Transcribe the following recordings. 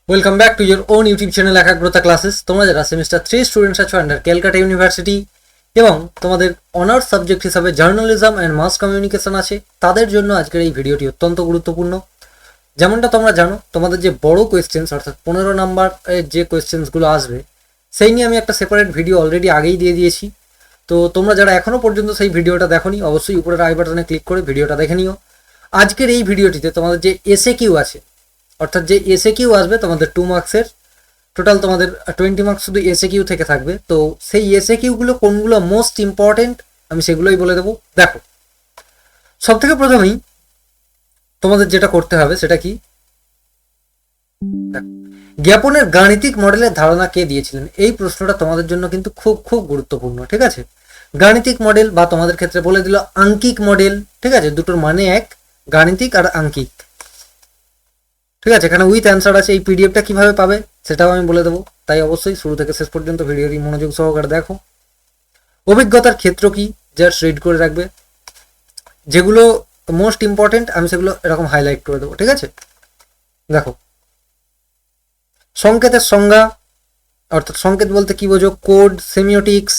Welcome back to your own YouTube channel একাগ্রতা classes. তোমরা যারা সেমিস্টার 3 স্টুডেন্টস আছো আন্ডার ক্যালকাটা ইউনিভার্সিটি এবং তোমাদের অনার্স সাবজেক্ট হিসাবে জার্নালিজম অ্যান্ড মাস কমিউনিকেশন আছে, তাদের জন্য আজকের এই ভিডিওটি অত্যন্ত গুরুত্বপূর্ণ। যেমনটা তোমরা জানো, তোমাদের যে বড় কোয়েশ্চেন্স অর্থাৎ 15 নাম্বারের যে কোয়েশ্চেন্সগুলো আসবে সেই নিয়ে আমি একটা সেপারেট ভিডিও অলরেডি আগেই দিয়ে দিয়েছি। তো তোমরা যারা এখনও পর্যন্ত সেই ভিডিওটা দেখোনি, অবশ্যই উপরের আই বাটনে ক্লিক করে ভিডিওটা দেখে নিও। আজকের এই ভিডিওটিতে তোমাদের যে এসএ কিউ আছে, অর্থাৎ যে এসএ কিউ আসবে তোমাদের 2 মার্কসের, টোটাল তোমাদের 20 মার্কস শুধু এসএ কিউ থেকে থাকবে। তো সেই এসএ কিউগুলো কোনগুলো মোস্ট ইম্পর্টেন্ট আমি সেগুলোই বলে দেবো। দেখো, সব থেকে প্রথমেই তোমাদের যেটা করতে হবে সেটা কি, জ্ঞাপনের গাণিতিক মডেলের ধারণা কে দিয়েছিলেন? এই প্রশ্নটা তোমাদের জন্য কিন্তু খুব খুব গুরুত্বপূর্ণ। ঠিক আছে, গাণিতিক মডেল বা তোমাদের ক্ষেত্রে বলে দিল আঙ্কিক মডেল। ঠিক আছে, দুটোর মানে এক, গাণিতিক আর আঙ্কিক। ঠিক আছে, এখানে উইথ অ্যান্সার আছে। এই পিডিএফটা কিভাবে পাবে সেটাও আমি বলে দেবো, তাই অবশ্যই শুরু থেকে শেষ পর্যন্ত ভিডিওটি মনোযোগ সহকারে দেখো। অভিজ্ঞতার ক্ষেত্র কি, জাস্ট রিড করে রাখবে। যেগুলো মোস্ট ইম্পর্টেন্ট আমি সেগুলো এরকম হাইলাইট করে দেবো। ঠিক আছে, দেখো, সংকেতের সংজ্ঞা, অর্থাৎ সংকেত বলতে কি বোঝো, কোড, সেমিওটিক্স।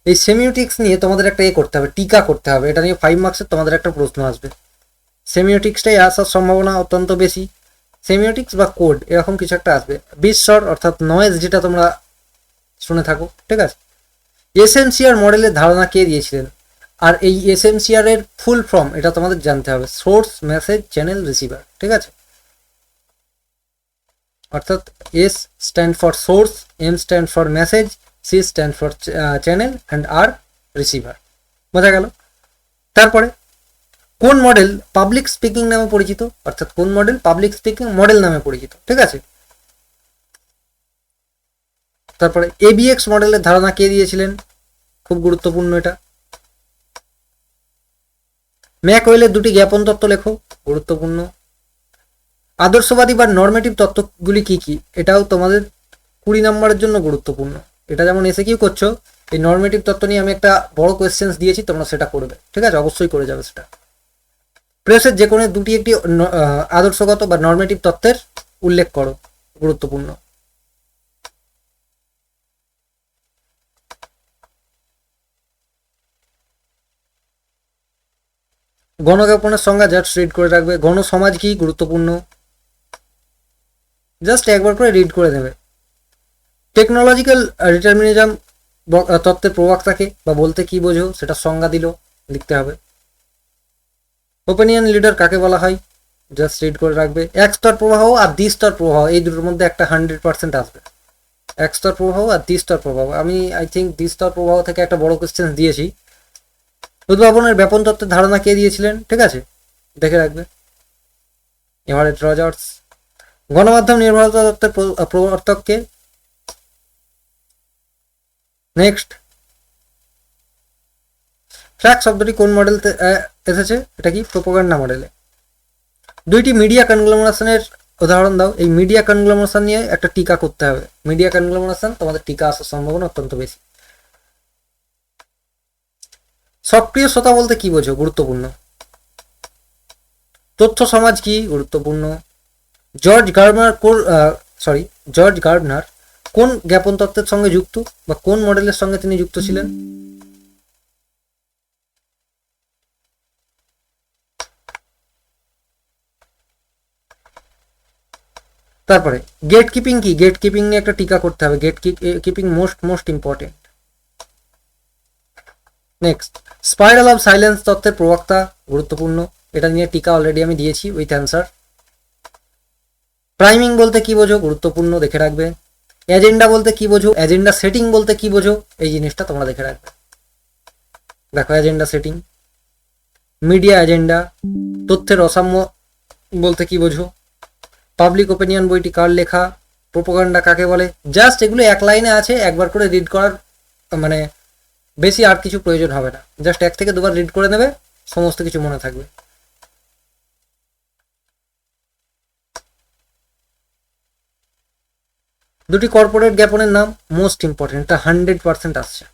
এই সেমিওটিক্স নিয়ে তোমাদের একটা করতে হবে, টিকা করতে হবে। এটা নিয়ে 5 মার্কসের তোমাদের একটা প্রশ্ন আসবে। সেমিওটিক্সটাই আসার সম্ভাবনা অত্যন্ত বেশি। সেমিওটিক্স বা কোড এরকম কিছু একটা আসবে। বিস্বর অর্থাৎ নয়েজ, যেটা তোমরা শুনে থাকো। ঠিক আছে, এসএমসিআর মডেলের ধারণা কে দিয়েছিলেন? আর এই এসএমসিআর এর ফুল ফর্ম এটা তোমাদের জানতে হবে, সোর্স মেসেজ চ্যানেল রিসিভার। ঠিক আছে, অর্থাৎ S stand for source, M stand for message, C stand for channel and R receiver. বোঝা গেল? তারপরে কোন মডেল পাবলিক স্পিকিং নামে পরিচিত? অর্থাৎ কোন মডেল পাবলিক স্পিকিং মডেল নামে পরিচিত। ঠিক আছে, তারপরে এবিএক্স মডেলের ধারণা কে দিয়েছিলেন? খুব গুরুত্বপূর্ণ এটা। ম্যাকওয়েলের দুটি জ্ঞাপন তত্ত্ব লেখো, গুরুত্বপূর্ণ। আদর্শবাদী বা নর্মেটিভ তত্ত্বগুলি কি কি, এটাও তোমাদের 20 নম্বরের জন্য গুরুত্বপূর্ণ। এটা যেমন এসে কিউ করছো, এই নর্মেটিভ তত্ত্ব নিয়ে আমি একটা বড় কোয়েশ্চেন্স দিয়েছি, তোমরা সেটা করবে। ঠিক আছে, অবশ্যই করে যাবে সেটা। প্রেসের যে কোনো দুটি একটি আদর্শগত বা নর্মেটিভ তত্ত্বের উল্লেখ করো, গুরুত্বপূর্ণ। গণজ্ঞাপনের সংজ্ঞা জাস্ট রিড করে রাখবে। গণসমাজ কি, গুরুত্বপূর্ণ, জাস্ট একবার করে রিড করে নেবে। টেকনোলজিক্যাল ডিটারমিনিজম তত্ত্বের প্রবক্তাকে বা বলতে কি বোঝো সেটা সংজ্ঞা দিল, লিখতে হবে। ওপিনিয়ন লিডার কাকে বলা হয়, জাস্ট রিড করে রাখবে। একস্তর প্রবাহ আর দ্বিস্তর প্রবাহ, এই দুটোর মধ্যে একটা 100% আসবে। একস্তর প্রবাহ আর দ্বিস্তর প্রবাহ, আমি আই থিঙ্ক দ্বিস্তর প্রবাহ থেকে একটা বড় কোয়েশ্চেন দিয়েছি। উদ্ভাবনের ব্যাপন তত্ত্বের ধারণা কে দিয়েছিলেন? ঠিক আছে, দেখে রাখবে, এভারেট রজার্স। গণমাধ্যম নির্ভরতা তত্ত্বের প্রবর্তককে। নেক্সট, ফ্ল্যাগ শব্দটি কোন মডেল এসেছে? এটা কি প্রোপাগান্ডা মডেলে। দুইটি মিডিয়া কনগ্লোমারেশনের উদাহরণ দাও। এই মিডিয়া কনগ্লোমারেশন নিয়ে একটা টিকা করতে হবে। মিডিয়া কনগ্লোমারেশন তোমাদের টিকা আসার সম্ভাবনা অত্যন্ত বেশি। সক্রিয় শ্রোতা বলতে কি বোঝো, গুরুত্বপূর্ণ। তথ্য সমাজ কি, গুরুত্বপূর্ণ। জর্জ গার্ডনার কোন জ্ঞাপন তত্ত্বের সঙ্গে যুক্ত বা কোন মডেলের সঙ্গে তিনি যুক্ত ছিলেন? তারপরে গেট কিপিং কি, গেট কিপিং নিয়ে একটা টিকা করতে হবে। Gatekeeping most important. Next, spiral of silence তত্ত্বের প্রবক্তা, গুরুত্বপূর্ণ, এটা নিয়ে টিকা অলরেডি আমি দিয়েছি উইথ অ্যান্সার। প্রাইমিং বলতে কি বোঝো, গুরুত্বপূর্ণ, দেখে রাখবে। এজেন্ডা বলতে কি বোঝো, এজেন্ডা সেটিং বলতে কি বোঝো, এই জিনিসটা তোমরা দেখে রাখবে। দেখো, এজেন্ডা সেটিং। মিডিয়া এজেন্ডা, তথ্যের অসাম্য বলতে কি বোঝো। পাবলিক ওপিনিয়ন বইটি কার লেখা, প্রোপাগান্ডা কাকে বলে। জাস্ট এগুলো এক লাইনে আছে, একবার করে রিড করার মানে বেশি আর কিছু প্রয়োজন হবে না। জাস্ট 1 থেকে 2 বার রিড করে নেবে, সমস্ত কিছু মনে থাকবে। দুটি কর্পোরেট জ্ঞাপনের নাম, মোস্ট ইম্পর্টেন্ট, এটা 100% আসছে।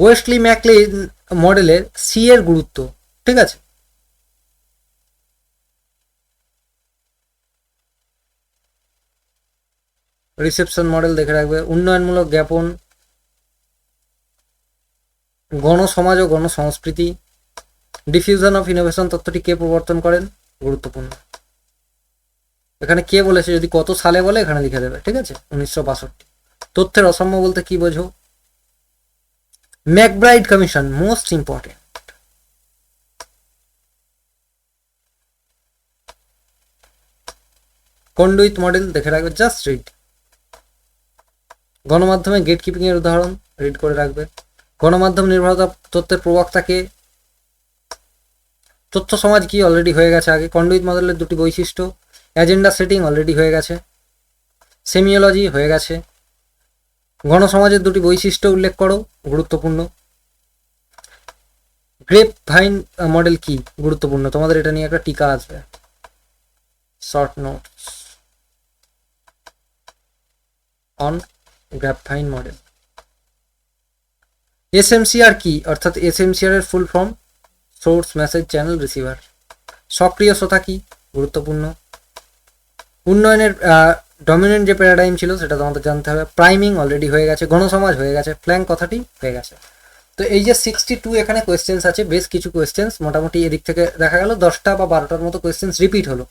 ওয়েস্টলি ম্যাকলিন মডেলের সি এর গুরুত্ব। ঠিক আছে, রিসেপশন মডেল দেখে রাখবে। উন্নয়নমূলক জ্ঞাপন, গণসমাজ ও গণসংস্কৃতি, ডিফিউশন অফ ইনোভেশন তত্ত্বটি কে প্রবর্তন করেন? গুরুত্বপূর্ণ। এখানে কে বলেছে, যদি কত সালে বলে এখানে লিখে দেবে, ঠিক আছে? 1962। তথ্যের অসাম্য বলতে কি বোঝো? McBride commission, most important. Conduit model দেখে রাখবে, জাস্ট রিড। গণমাধ্যমে গেট কিপিং এর উদাহরণ রিড করে রাখবে। গণমাধ্যম নির্ভরতা তথ্যের প্রবক্তাকে, তথ্য সমাজ কি অলরেডি হয়ে গেছে আগে। কন্ডুইট মডেলের দুটি বৈশিষ্ট্য, এজেন্ডা সেটিং অলরেডি হয়ে গেছে। সেমিওলজি হয়ে গেছে। গণসমাজের দুটি বৈশিষ্ট্য উল্লেখ করো, গুরুত্বপূর্ণ। গ্রেপ ভাইন মডেল কি? গুরুত্বপূর্ণ, তোমাদের এটা নিয়ে একটা টিকা আসবে, শর্ট নোটস অন গ্র্যাপভাইন মডেল। এসএমসিআর কি? অর্থাৎ এসএমসিআর এর full form source message channel receiver. সক্রিয় শ্রোতা কি? গুরুত্বপূর্ণ। উন্নয়নের ডমিনেন্ট যে প্যারাডাইম ছিল সেটা তোমাদের জানতে হবে। প্রাইমিং অলরেডি হয়ে গেছে। গণসমাজ হয়ে গেছে। ফ্ল্যাঙ্ক কথাটি হয়ে গেছে। তো এই যে 62 এখানে কোয়েশ্চেন্স আছে, বেশ কিছু কোয়েশ্চেন্স মোটামুটি এদিক থেকে দেখা গেল 10টা বা 12টার মতো কোয়েশ্চেন্স রিপিট হলো।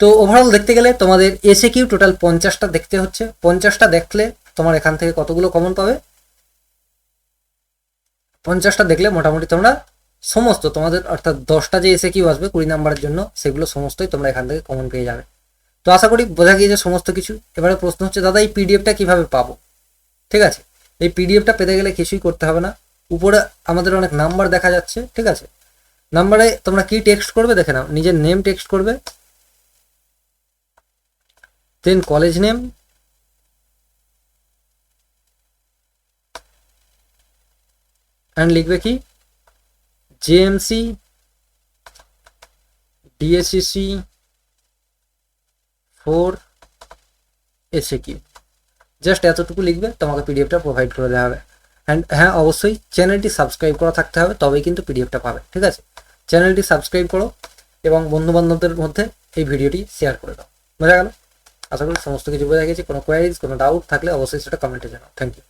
তো ওভারঅল দেখতে গেলে তোমাদের এসএকিউ টোটাল 50টা দেখতে হচ্ছে। 50টা দেখলে তোমার এখান থেকে কতগুলো কমন পাবে? 50টা দেখলে মোটামুটি তোমরা সমস্ত তোমাদের, অর্থাৎ 10টা যে এসএকিউ আসবে 20 নাম্বারের জন্য, সেগুলো সমস্তই তোমরা এখান থেকে কমন পেয়ে যাবে। তো আশা করি বোঝা গিয়েছে সমস্ত কিছু। এবারে প্রশ্ন হচ্ছে, দাদা এই পিডিএফটা কিভাবে পাবো? ঠিক আছে, এই পিডিএফটা পেতে গেলে কিছুই করতে হবে না। উপরে আমাদের অনেক নাম্বার দেখা যাচ্ছে, ঠিক আছে? নাম্বারে তোমরা কি টেক্সট করবে দেখে নাও। নিজের নেম টেক্সট করবে, দেন কলেজ নেম, অ্যান্ড লিখবে কি জেএমসি ডিএসসিসি 4 এসএকিউ। জাস্ট এতটুকু লিখবে, তোমাকে পিডিএফটা প্রোভাইড করে দেওয়া হবে। অ্যান্ড হ্যাঁ, অবশ্যই চ্যানেলটি সাবস্ক্রাইব করা থাকতে হবে, তবেই কিন্তু পিডিএফটা পাবে, ঠিক আছে? চ্যানেলটি সাবস্ক্রাইব করো এবং বন্ধুবান্ধবদের মধ্যে এই ভিডিওটি শেয়ার করে দাও। বোঝা গেল? আশা করি সমস্ত কিছু বোঝা গেছে। কোনো কোয়ারিজ, কোনো ডাউট থাকলে অবশ্যই সেটা কমেন্টে জানাও। Thank you.